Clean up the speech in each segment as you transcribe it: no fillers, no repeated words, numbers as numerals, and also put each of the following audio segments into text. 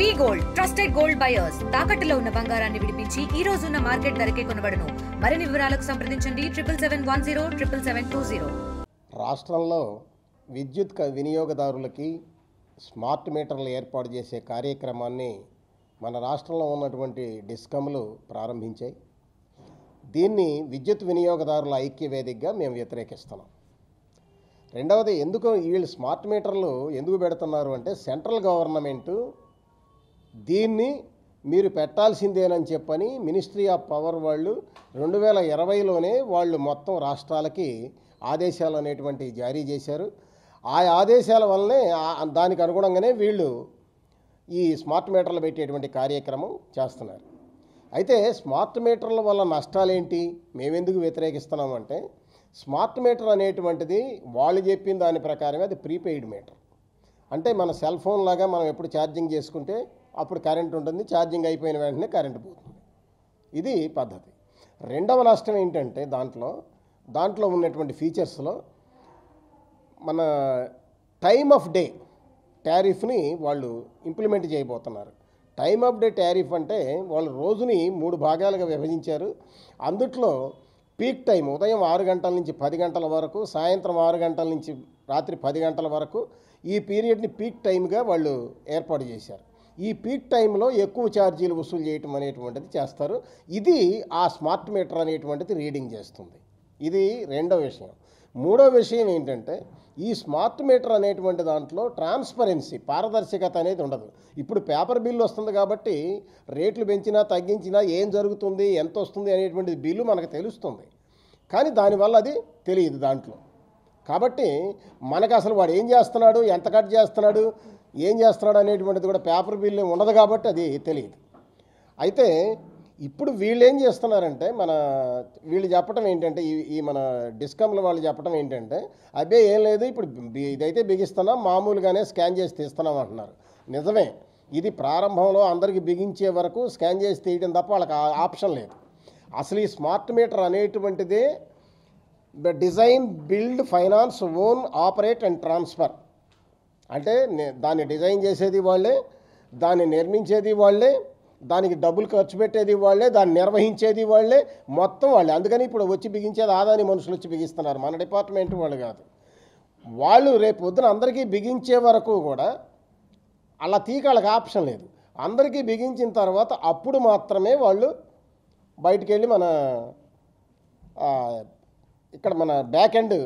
వి gold trusted gold buyers తాకట్టులో ఉన్న బంగారాన్ని విడిపించి ఈ రోజు ఉన్న మార్కెట్ ధరకే కొనబడును. మరిన్ని వివరాలకు సంప్రదించండి 77107720. రాష్ట్రంలో విద్యుత్ వినియోగదారులకి స్మార్ట్ మీటర్లు ఏర్పాటు చేసే కార్యక్రమాన్ని మన రాష్ట్రంలో ఉన్నటువంటి డిస్కమ్లు ప్రారంభించాయి. దీన్ని విద్యుత్ వినియోగదారుల ఐక్యవేదికగా మేము వ్యతిరేకిస్తున్నాం. రెండవది, ఎందుకు వీళ్ళు స్మార్ట్ మీటర్లు ఎందుకు పెడుతున్నారు అంటే సెంట్రల్ గవర్నమెంటు దీన్ని మీరు పెట్టాల్సిందేనని చెప్పని మినిస్ట్రీ ఆఫ్ పవర్ వాళ్ళు 2020లోనే వాళ్ళు మొత్తం రాష్ట్రాలకి ఆదేశాలు అనేటువంటివి జారీ చేశారు. ఆ ఆదేశాల వల్లనే దానికి అనుగుణంగానే వీళ్ళు ఈ స్మార్ట్ మీటర్లు పెట్టేటువంటి కార్యక్రమం చేస్తున్నారు. అయితే స్మార్ట్ మీటర్ల వల్ల నష్టాలేంటి, మేమెందుకు వ్యతిరేకిస్తున్నామంటే స్మార్ట్ మీటర్ అనేటువంటిది వాళ్ళు చెప్పిన దాని ప్రకారమే అది ప్రీపెయిడ్ మీటర్. అంటే మన సెల్ ఫోన్ లాగా మనం ఎప్పుడు ఛార్జింగ్ చేసుకుంటే అప్పుడు కరెంట్ ఉంటుంది, ఛార్జింగ్ అయిపోయిన వెంటనే కరెంట్ పోతుంది. ఇది పద్ధతి. రెండవ నష్టం ఏంటంటే దాంట్లో ఉన్నటువంటి ఫీచర్స్లో మన టైమ్ ఆఫ్ డే టారిఫ్ని వాళ్ళు ఇంప్లిమెంట్ చేయబోతున్నారు. టైమ్ ఆఫ్ డే టారిఫ్ అంటే వాళ్ళు రోజుని 3 భాగాలుగా విభజించారు. అందుట్లో పీక్ టైం ఉదయం 6 గంటల నుంచి 10 గంటల వరకు, సాయంత్రం 6 గంటల నుంచి రాత్రి 10 గంటల వరకు ఈ పీరియడ్ని పీక్ టైంగా వాళ్ళు ఏర్పాటు చేశారు. ఈ పీక్ టైంలో ఎక్కువ ఛార్జీలు వసూలు చేయటం అనేటువంటిది చేస్తారు. ఇది ఆ స్మార్ట్ మీటర్ అనేటువంటిది రీడింగ్ చేస్తుంది. ఇది రెండో విషయం. మూడో విషయం ఏంటంటే ఈ స్మార్ట్ మీటర్ అనేటువంటి దాంట్లో ట్రాన్స్పరెన్సీ, పారదర్శకత అనేది ఉండదు. ఇప్పుడు పేపర్ బిల్లు వస్తుంది కాబట్టి రేట్లు పెంచినా తగ్గించినా ఏం జరుగుతుంది, ఎంత వస్తుంది అనేటువంటి బిల్లు మనకు తెలుస్తుంది. కానీ దానివల్ల అది తెలియదు దాంట్లో. కాబట్టి మనకు అసలు వాడు ఏం చేస్తున్నాడు, ఎంత కట్ చేస్తున్నాడు, ఏం చేస్తున్నాడు అనేటువంటిది కూడా పేపర్ బిల్లు ఉండదు కాబట్టి అది తెలియదు. అయితే ఇప్పుడు వీళ్ళు ఏం చేస్తున్నారంటే వీళ్ళు చెప్పడం ఏంటంటే ఈ మన డిస్కమ్ల వాళ్ళు చెప్పడం ఏంటంటే అదే ఏం లేదు, ఇప్పుడు ఇదైతే బిగిస్తున్నాం, మామూలుగానే స్కాన్ చేసి తీస్తున్నాం అంటున్నారు. నిజమే, ఇది ప్రారంభంలో అందరికీ బిగించే వరకు స్కాన్ చేసి తీయడం తప్ప వాళ్ళకి ఆప్షన్ లేదు. అసలు ఈ స్మార్ట్ మీటర్ అనేటువంటిదే design, build, finance, own, operate and transfer. అంటే దాన్ని డిజైన్ చేసేది వాళ్ళే, దాన్ని నిర్మించేది వాళ్ళే, దానికి డబ్బులు ఖర్చు పెట్టేది వాళ్ళే, దాన్ని నిర్వహించేది వాళ్ళే, మొత్తం వాళ్ళే. అందుకని ఇప్పుడు వచ్చి బిగించేది ఆదాని మనుషులు వచ్చి బిగిస్తున్నారు, మన డిపార్ట్మెంట్ వాళ్ళు కాదు. వాళ్ళు రేపు పొద్దున అందరికీ బిగించే వరకు కూడా అలా తీకాళ్ళకి ఆప్షన్ లేదు. అందరికీ బిగించిన తర్వాత అప్పుడు మాత్రమే వాళ్ళు బయటికి వెళ్ళి ఇక్కడ మన బ్యాక్ ఎండ్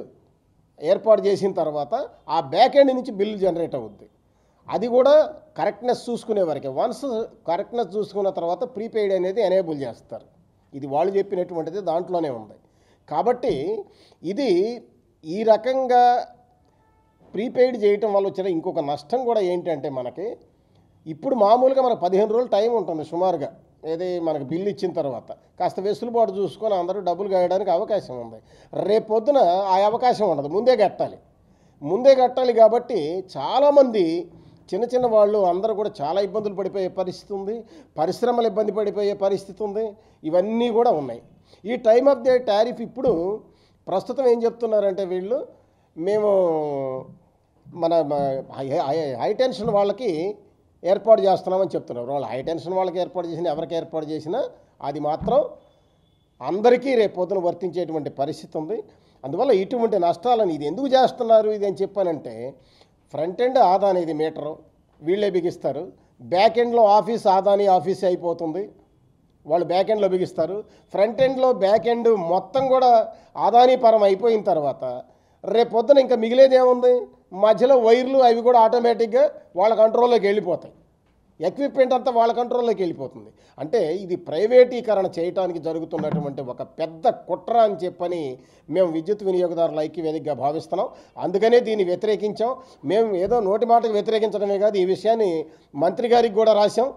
ఏర్పాటు చేసిన తర్వాత ఆ బ్యాక్ ఎండ్ నుంచి బిల్లు జనరేట్ అవుద్ది. అది కూడా కరెక్ట్నెస్ చూసుకునే వరకే. వన్స్ కరెక్ట్నెస్ చూసుకున్న తర్వాత ప్రీపెయిడ్ అనేది ఎనేబుల్ చేస్తారు. ఇది వాళ్ళు చెప్పినటువంటిది దాంట్లోనే ఉంది. కాబట్టి ఇది ఈ రకంగా ప్రీపెయిడ్ చేయటం వల్ల వచ్చిన ఇంకొక నష్టం కూడా ఏంటంటే మనకి ఇప్పుడు మామూలుగా మనకు 15 రోజులు టైం ఉంటుంది సుమారుగా, ఏది మనకు బిల్లు ఇచ్చిన తర్వాత కాస్త వెసులుబాటు చూసుకొని అందరూ డబ్బులు గాయడానికి అవకాశం ఉంది. రేపు పొద్దున ఆ అవకాశం ఉండదు, ముందే కట్టాలి. కాబట్టి చాలామంది చిన్న వాళ్ళు అందరూ కూడా చాలా ఇబ్బందులు పడిపోయే పరిస్థితి ఉంది, పరిశ్రమలు ఇబ్బంది పడిపోయే పరిస్థితి ఉంది, ఇవన్నీ కూడా ఉన్నాయి. ఈ టైమ్ ఆఫ్ డే టారిఫ్ ఇప్పుడు ప్రస్తుతం ఏం చెప్తున్నారంటే వీళ్ళు మేము మన హై టెన్షన్ వాళ్ళకి ఏర్పాటు చేస్తున్నామని చెప్తున్నారు. వాళ్ళు హై టెన్షన్ వాళ్ళకి ఏర్పాటు చేసినా ఎవరికి ఏర్పాటు చేసినా అది మాత్రం అందరికీ రేపు పొద్దున వర్తించేటువంటి పరిస్థితి ఉంది. అందువల్ల ఇటువంటి నష్టాలను ఇది ఎందుకు చేస్తున్నారు ఇది అని చెప్పానంటే ఫ్రంట్ ఎండ్ ఆదాని ఇది మీటరు వీళ్ళే బిగిస్తారు, బ్యాక్ ఎండ్లో ఆదాని ఆఫీస్ అయిపోతుంది, వాళ్ళు బ్యాక్ ఎండ్లో బిగిస్తారు. ఫ్రంట్ ఎండ్లో బ్యాక్ ఎండ్ మొత్తం కూడా ఆదాని పరం అయిపోయిన తర్వాత రేపు పొద్దున ఇంకా మిగిలేదేముంది, మధ్యలో వైర్లు అవి కూడా ఆటోమేటిక్గా వాళ్ళ కంట్రోల్లోకి వెళ్ళిపోతాయి, ఎక్విప్మెంట్ అంతా వాళ్ళ కంట్రోల్లోకి వెళ్ళిపోతుంది. అంటే ఇది ప్రైవేటీకరణ చేయడానికి జరుగుతున్నటువంటి ఒక పెద్ద కుట్ర అని చెప్పని మేము విద్యుత్ వినియోగదారుల ఐక్యవేదికగా భావిస్తున్నాం. అందుకనే దీన్ని వ్యతిరేకించాం. మేము ఏదో నోటి మాటకు వ్యతిరేకించడమే కాదు, ఈ విషయాన్ని మంత్రి గారికి కూడా రాసాం.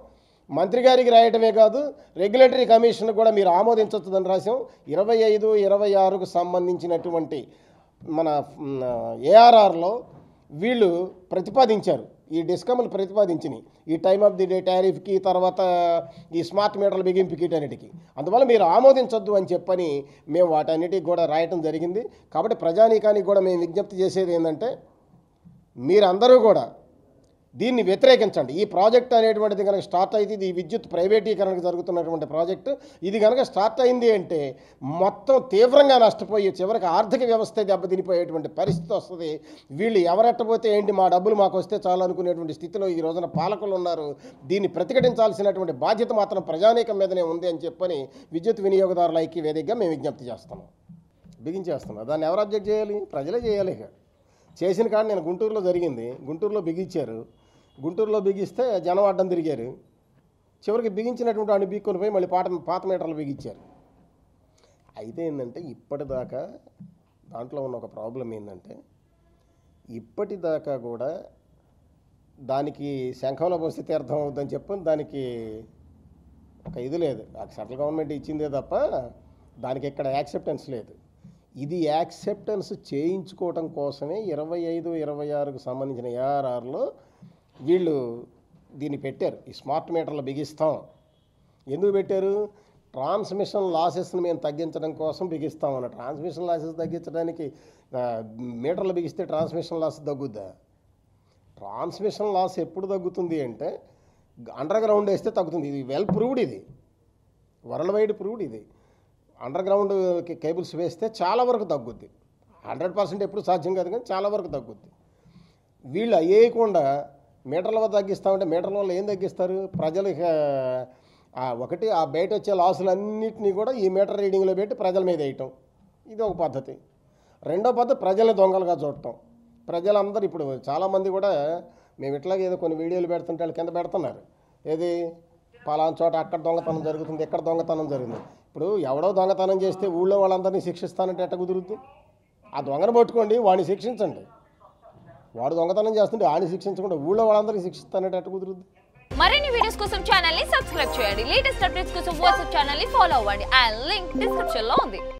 మంత్రి గారికి రాయటమే కాదు, రెగ్యులేటరీ కమిషన్ కూడా మీరు ఆమోదించవద్దని రాసాం. 25, 26కు సంబంధించినటువంటి మన ఏఆర్ఆర్లో వీళ్ళు ప్రతిపాదించారు, ఈ డిస్కమ్లు ప్రతిపాదించినాయి ఈ టైమ్ ఆఫ్ ది డే టారిఫ్కి, తర్వాత ఈ స్మార్ట్ మీటర్ల బిగింపుకి, వీటన్నిటికీ. అందువల్ల మీరు ఆమోదించొద్దు అని చెప్పని మేము వాటన్నిటికి కూడా రాయటం జరిగింది. కాబట్టి ప్రజానీకానికి కూడా మేము విజ్ఞప్తి చేసేది ఏంటంటే మీరందరూ కూడా దీన్ని వ్యతిరేకించండి. ఈ ప్రాజెక్ట్ అనేటువంటిది కనుక స్టార్ట్ అయితే, ఇది విద్యుత్ ప్రైవేటీకరణకు జరుగుతున్నటువంటి ప్రాజెక్టు, ఇది కనుక స్టార్ట్ అయింది అంటే మొత్తం తీవ్రంగా నష్టపోయి చివరికి ఆర్థిక వ్యవస్థ దెబ్బతినిపోయేటువంటి పరిస్థితి వస్తుంది. వీళ్ళు ఎవరెట్టపోతే ఏంటి, మా డబ్బులు మాకు వస్తే చాలు అనుకునేటువంటి స్థితిలో ఈ రోజున పాలకులు ఉన్నారు. దీన్ని ప్రతిఘటించాల్సినటువంటి బాధ్యత మాత్రం ప్రజానీకం మీదనే ఉంది అని చెప్పని విద్యుత్ వినియోగదారుల ఐక్య వేదికగా మేము విజ్ఞప్తి చేస్తున్నాం. బిగించేస్తున్నాం. దాన్ని ఎవరు అబ్జెక్ట్ చేయాలి? ప్రజలే చేయాలి. ఇక చేసిన కాడ నేను గుంటూరులో జరిగింది. గుంటూరులో బిగించారు. గుంటూరులో బిగిస్తే జనం అడ్డం తిరిగారు. చివరికి బిగించినటువంటి వాడిని బీక్కొని పోయి మళ్ళీ పాత మీటర్లు బిగించారు. అయితే ఏంటంటే ఇప్పటిదాకా దాంట్లో ఉన్న ఒక ప్రాబ్లం ఏంటంటే, ఇప్పటిదాకా కూడా దానికి శంఖంలో పోస్తే తీర్థం అవుద్దని చెప్పని దానికి ఒక ఇది లేదు. సెంట్రల్ గవర్నమెంట్ ఇచ్చిందే తప్ప దానికి ఇక్కడ యాక్సెప్టెన్స్ లేదు. ఇది యాక్సెప్టెన్స్ చేయించుకోవటం కోసమే 25, 26కు సంబంధించిన ఏఆర్ఆర్లో వీళ్ళు దీన్ని పెట్టారు. ఈ స్మార్ట్ మీటర్లు బిగిస్తాం. ఎందుకు పెట్టారు? ట్రాన్స్మిషన్ లాసెస్ని మేము తగ్గించడం కోసం బిగిస్తామన్న. ట్రాన్స్మిషన్ లాసెస్ తగ్గించడానికి మీటర్లు బిగిస్తే ట్రాన్స్మిషన్ లాస్ తగ్గుద్దా? ట్రాన్స్మిషన్ లాస్ ఎప్పుడు తగ్గుతుంది అంటే అండర్ గ్రౌండ్ వేస్తే తగ్గుతుంది. ఇది వెల్ ప్రూవ్డ్, ఇది వరల్డ్ వైడ్ ప్రూవ్డ్. ఇది అండర్ గ్రౌండ్ కేబుల్స్ వేస్తే చాలా వరకు తగ్గుద్ది. 100% ఎప్పుడు సాధ్యం కాదు, కానీ చాలా వరకు తగ్గుద్ది. వీళ్ళు అయ్యేయకుండా మీటర్ల వద్ద తగ్గిస్తామంటే మీటర్ల వల్ల ఏం తగ్గిస్తారు? ప్రజలకి ఒకటి ఆ బయట వచ్చే లాసులన్నింటినీ కూడా ఈ మీటర్ రీడింగ్లో పెట్టి ప్రజల మీద వేయటం, ఇది ఒక పద్ధతి. రెండో పద్ధతి ప్రజల్ని దొంగలుగా చూడటం. ప్రజలందరూ ఇప్పుడు చాలామంది కూడా మేము ఇట్లాగే ఏదో కొన్ని వీడియోలు పెడుతుంటే వాళ్ళు కింద పెడుతున్నారు. ఏది పలానా చోట అక్కడ దొంగతనం జరుగుతుంది, ఎక్కడ దొంగతనం జరిగింది. ఇప్పుడు ఎవడో దొంగతనం చేస్తే ఊళ్ళో వాళ్ళందరినీ శిక్షిస్తానంటే ఎట్ట కుదురుద్ది? ఆ దొంగను పట్టుకోండి, వాడిని శిక్షించండి. వాడు దొంగతనం చేస్తుంటే వాడిని శిక్షించకుండా ఊళ్ళో వాళ్ళందరినీ శిక్షిస్తానంటే ఎట్ట కుదురుద్ది? మరిన్ని వీడియోస్ కోసం ఛానల్ ని సబ్స్క్రైబ్ చేయండి. లేటెస్ట్ అప్డేట్స్ కోసం వాట్సాప్ ఛానల్ ని ఫాలో అవ్వండి. ఆ లింక్ డిస్క్రిప్షన్ లో ఉంది.